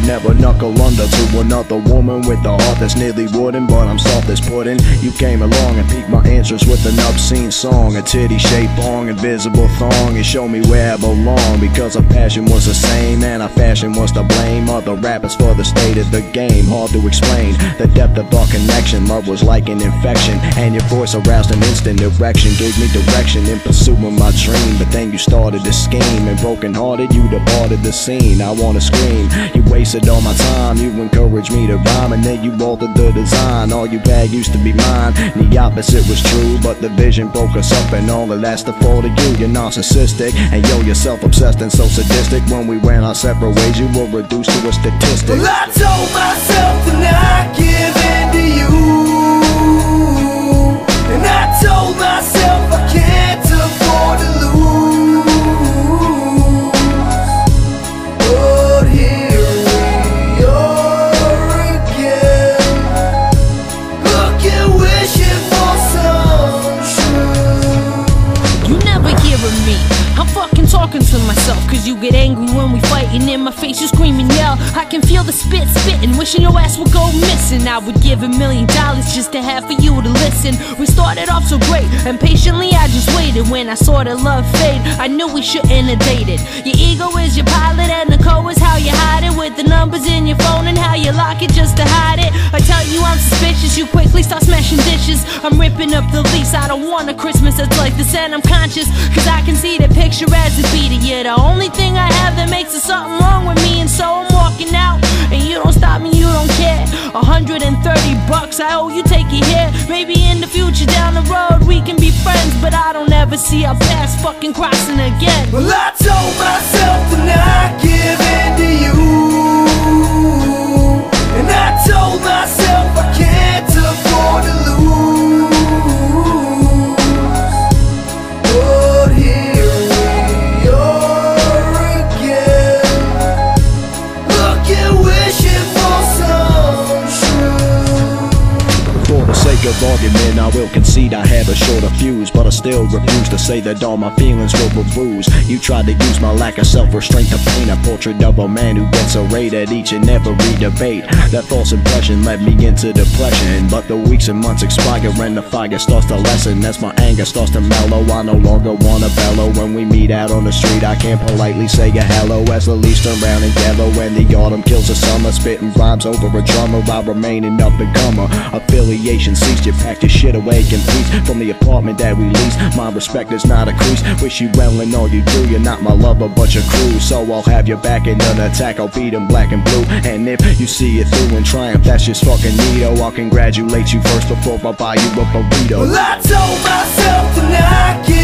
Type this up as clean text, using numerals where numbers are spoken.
never knuckle under to another woman with a heart that's nearly wooden, but I'm soft as pudding. You came along and piqued my interest with an obscene song, a titty-shaped bong, invisible thong. You showed me where I belong, because our passion was the same and our fashion was to blame. Other rappers for the state of the game, hard to explain the depth of our connection. Love was like an infection, and your voice aroused an instant erection, gave me direction in pursuit of my dream. But then you started to scheme, and broken hearted you departed the scene. I wanna scream, you wasted all my time. You encouraged me to rhyme, and then you altered the design. All you had used to be mine, and the opposite was true, but the vision broke us up, and all of that's the fault of you. You're narcissistic, and you're self-obsessed and so sadistic. When we went our separate ways, you were reduced to a statistic. Well, I told myself to not give in to you, and I told myself I can't afford to lose. But here we are again, looking, wishing for some truth. You never hear of me, I'm fucking talking to myself. Cause you get angry when we fightin', in my face you scream and yell. I can feel the spittin', wishing your ass would go missing. I would give $1 million just to have for you to listen. We started off so great, and patiently I just waited. When I saw the love fade, I knew we shouldn't have dated. Your ego is your pilot, and the code is how you hide it. With the numbers in your phone and how you lock it just to hide it. I tell you I'm suspicious, you quickly start smashing dishes. I'm ripping up the lease, I don't want a Christmas that's like this, and I'm conscious, cause I can see the picture as it beat it. You're the only thing I have that makes it something wrong with me, and so I'm walking out, and you don't stop me, you don't care. $130, I owe you, take it here. Maybe in the future down the road we can be friends, but I don't ever see our paths fucking crossing again. Well, I told myself to not give in to you, and I told myself I can't afford to lose. But here we are again, looking, wishing for some truth. For the sake of argument, I will concede I have a shorter fuse, but I still refuse to say that all my feelings were a ruse. You tried to use my lack of self-restraint to paint a portrait of a man who gets arrayed at each and every debate. That false impression led me into depression, but the weeks and months expire and the fire starts to lessen. As my anger starts to mellow, I no longer wanna bellow. When we meet out on the street, I can't politely say a hello, as the leaves turn brown and yellow and the autumn kills the summer. Spitting rhymes over a drummer, I remain an up-and-comer. Affiliation ceased, you packed your shit away in peace from the apartment that we leased. My respect is not a crease, wish you well in all you do. You're not my lover but your crew, so I'll have your back in an attack. I'll beat 'em black and blue, and if you see it through in triumph, that's just fucking neato. I'll congratulate you first before I buy you a burrito. Well, I told myself to not give